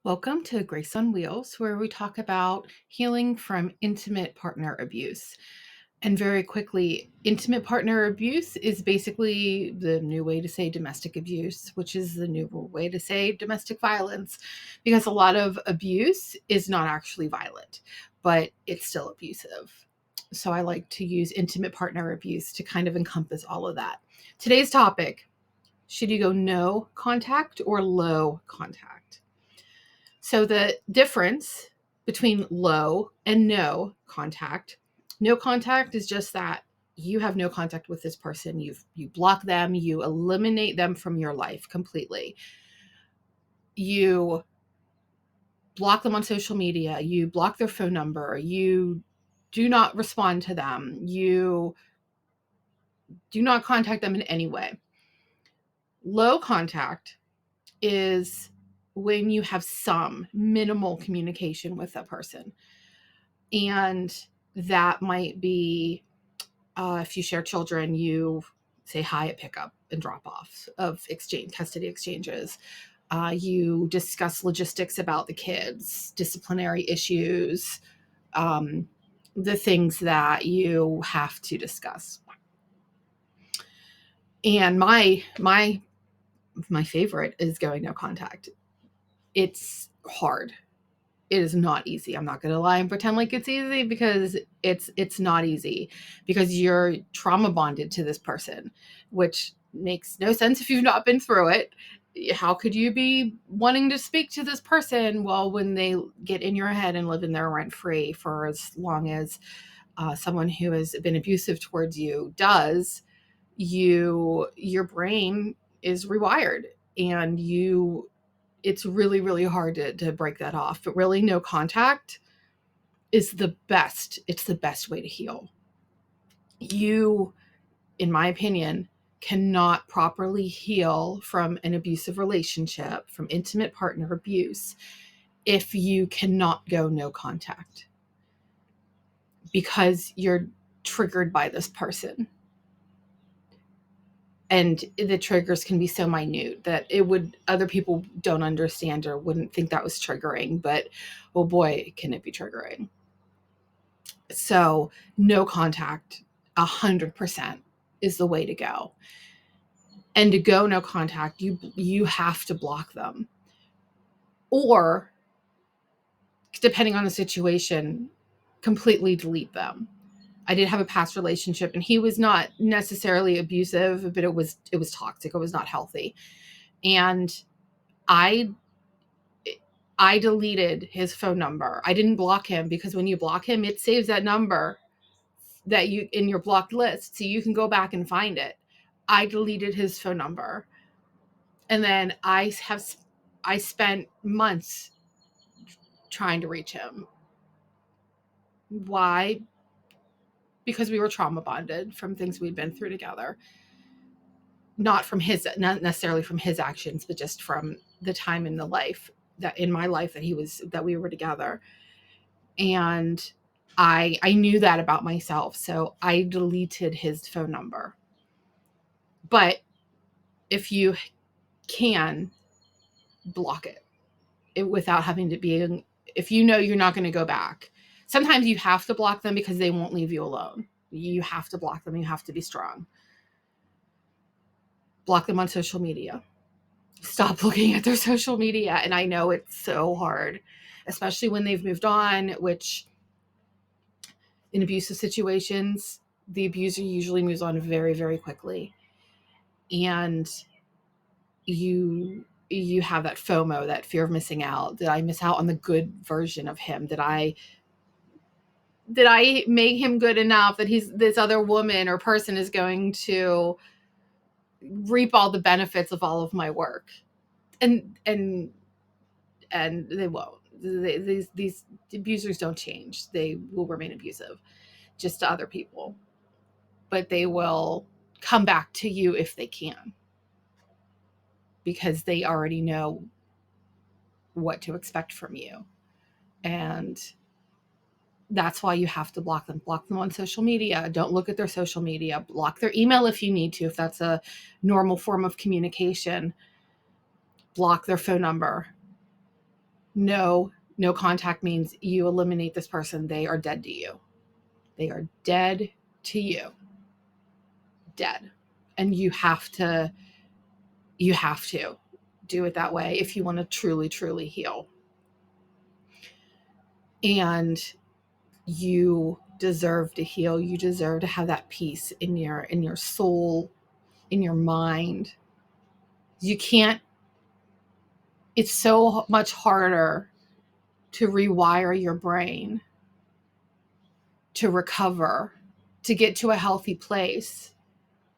Welcome to Grace on Wheels, where we talk about healing from intimate partner abuse. And very quickly, intimate partner abuse is basically the new way to say domestic abuse, which is the new way to say domestic violence, because a lot of abuse is not actually violent, but it's still abusive. So I like to use intimate partner abuse to kind of encompass all of that. Today's topic: should you go no contact or low contact? So the difference between low and no contact is just that you have no contact with this person. You block them, you eliminate them from your life completely. You block them on social media, you block their phone number, you do not respond to them, you do not contact them in any way. Low contact is when you have some minimal communication with that person. And that might be if you share children, you say hi at pickup and drop off of custody exchanges. You discuss logistics about the kids, disciplinary issues, the things that you have to discuss. And my favorite is going no contact. It's hard. It is not easy. I'm not going to lie and pretend like it's easy, because it's not easy, because you're trauma bonded to this person, which makes no sense if you've not been through it. How could you be wanting to speak to this person? Well, when they get in your head and live in there rent free for as long as someone who has been abusive towards you does, your brain is rewired, and it's really, really hard to break that off. But really, no contact is the best. It's the best way to heal. You, in my opinion, cannot properly heal from an abusive relationship, from intimate partner abuse, if you cannot go no contact, because you're triggered by this person. And the triggers can be so minute that other people don't understand or wouldn't think that was triggering, but oh boy, can it be triggering. So no contact, 100% is the way to go. And to go no contact, you have to block them, or depending on the situation, completely delete them. I did have a past relationship, and he was not necessarily abusive, but it was toxic. It was not healthy. And I deleted his phone number. I didn't block him, because when you block him, it saves that number that you in your blocked list, so you can go back and find it. I deleted his phone number. And then I spent months trying to reach him. Why? Because we were trauma bonded from things we'd been through together. Not necessarily from his actions, but just from the time in my life that we were together. And I knew that about myself, so I deleted his phone number. But if you can, block it without having to be, if you know you're not going to go back. Sometimes you have to block them because they won't leave you alone. You have to block them. You have to be strong. Block them on social media. Stop looking at their social media. And I know it's so hard, especially when they've moved on, which in abusive situations, the abuser usually moves on very, very quickly. And you have that FOMO, that fear of missing out. Did I miss out on the good version of him? Did I make him good enough that this other woman or person is going to reap all the benefits of all of my work? And they won't. These abusers don't change. They will remain abusive, just to other people. But they will come back to you if they can, because they already know what to expect from you. And that's why you have to block them. Block them on social media. Don't look at their social media. Block their email if you need to, if that's a normal form of communication. Block their phone number. No, no contact means you eliminate this person. They are dead to you. They are dead to you. Dead. And you have to do it that way if you want to truly, truly heal. And you deserve to heal. You deserve to have that peace in your soul, in your mind. You can't, it's so much harder to rewire your brain, to recover, to get to a healthy place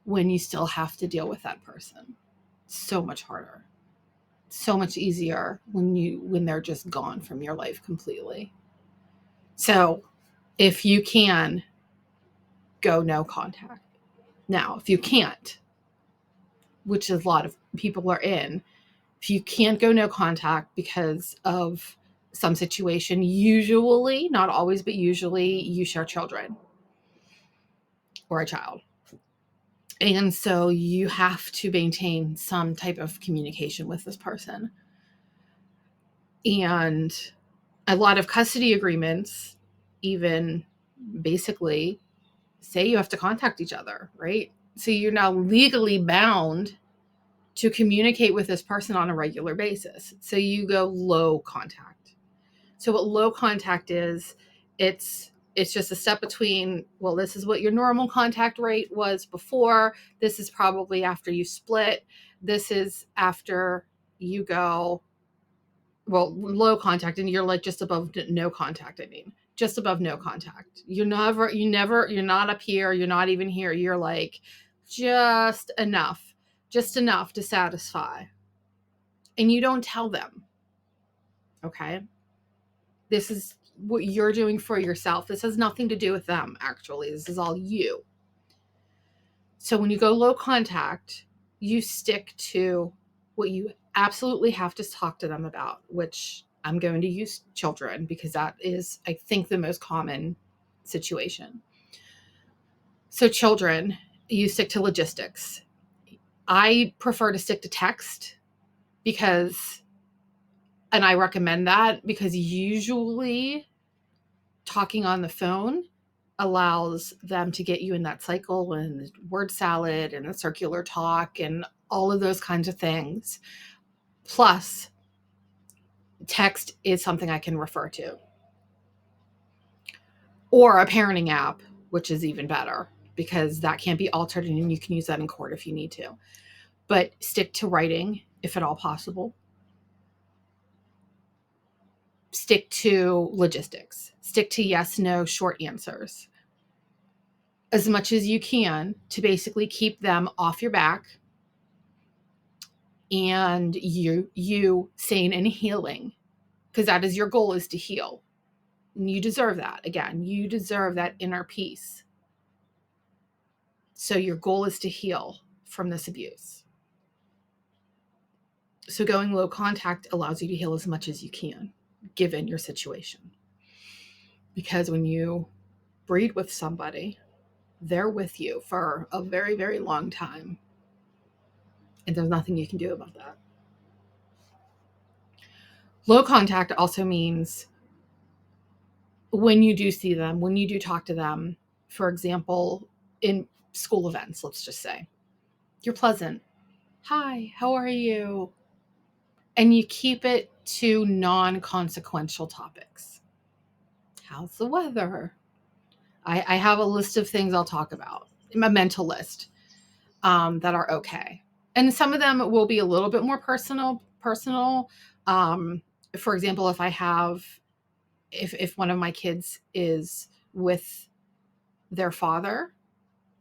when you still have to deal with that person. So much harder. So much easier when they're just gone from your life completely. So, if you can, go no contact. Now, if you can't, which a lot of people are in, if you can't go no contact because of some situation, usually, not always, but usually you share children or a child. And so you have to maintain some type of communication with this person. And a lot of custody agreements even basically say you have to contact each other, right? So you're now legally bound to communicate with this person on a regular basis. So you go low contact. So what low contact is, it's just a step between, well, this is what your normal contact rate was before. This is probably after you split. This is after you go, well, low contact, and you're like just above no contact. I mean, just above no contact. You're not up here. You're not even here. You're like just enough to satisfy. And you don't tell them. Okay. This is what you're doing for yourself. This has nothing to do with them, actually. This is all you. So when you go low contact, you stick to what you absolutely have to talk to them about, which I'm going to use children because that is, I think, the most common situation. So children, you stick to logistics. I prefer to stick to text because, and I recommend that because usually talking on the phone allows them to get you in that cycle and word salad and the circular talk and all of those kinds of things. Plus, text is something I can refer to. Or a parenting app, which is even better because that can't be altered and you can use that in court if you need to. But stick to writing if at all possible. Stick to logistics. Stick to yes, no, short answers as much as you can to basically keep them off your back and you sane and healing, because that is your goal, is to heal. And you deserve that. Again, you deserve that inner peace. So your goal is to heal from this abuse. So going low contact allows you to heal as much as you can, given your situation. Because when you breed with somebody, they're with you for a very, very long time. And there's nothing you can do about that. Low contact also means when you do see them, when you do talk to them, for example, in school events, let's just say, you're pleasant. Hi, how are you? And you keep it to non-consequential topics. How's the weather? I have a list of things I'll talk about, a mental list that are okay. And some of them will be a little bit more personal. For example, if one of my kids is with their father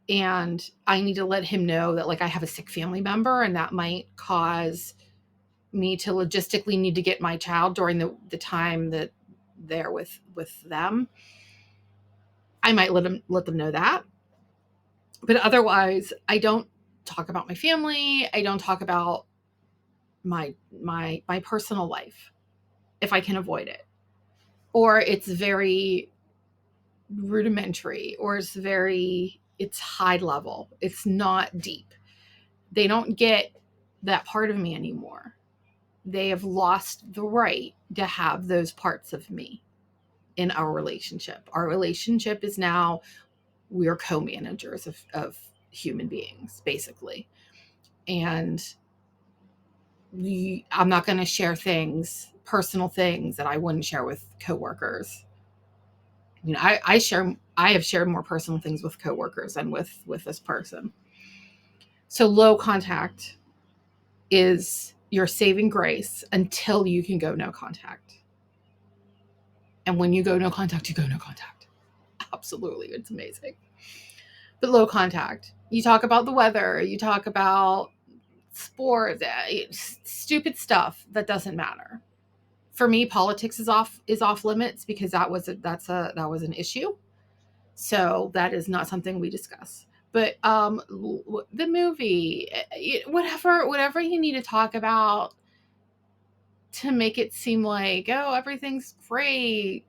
and I need to let him know that, like, I have a sick family member and that might cause me to logistically need to get my child during the time that they're with them, I might let them know that. But otherwise, I don't talk about my family. I don't talk about my personal life if I can avoid it. Or it's very rudimentary, or it's high level. It's not deep. They don't get that part of me anymore. they have lost the right to have those parts of me in our relationship. Our relationship is now, we're co-managers of human beings, basically. And I'm not going to share things, personal things that I wouldn't share with coworkers. You know, I have shared more personal things with coworkers than with this person. So low contact is your saving grace until you can go no contact. And when you go no contact, you go no contact. Absolutely, it's amazing. But low contact, you talk about the weather, you talk about sports, stupid stuff that doesn't matter. For me, politics is off limits because that was an issue. So that is not something we discuss. But the movie, whatever you need to talk about to make it seem like, oh, everything's great,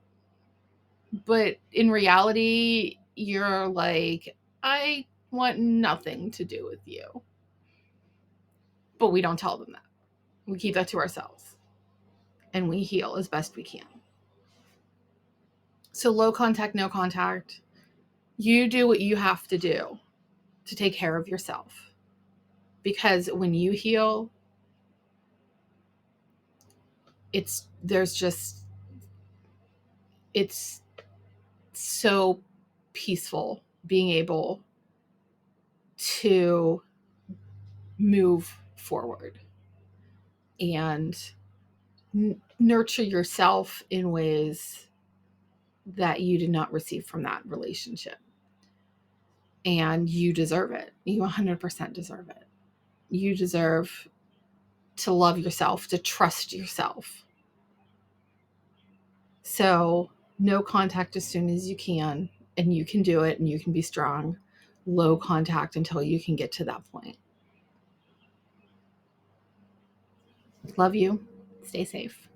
but in reality, you're like, I want nothing to do with you. But we don't tell them that. We keep that to ourselves and we heal as best we can. So low contact, no contact. You do what you have to do to take care of yourself. Because when you heal, it's so peaceful being able to move forward and nurture yourself in ways that you did not receive from that relationship. And you deserve it. You 100% deserve it. You deserve to love yourself, to trust yourself. So, no contact as soon as you can, and you can do it and you can be strong. Low contact until you can get to that point. Love you. Stay safe.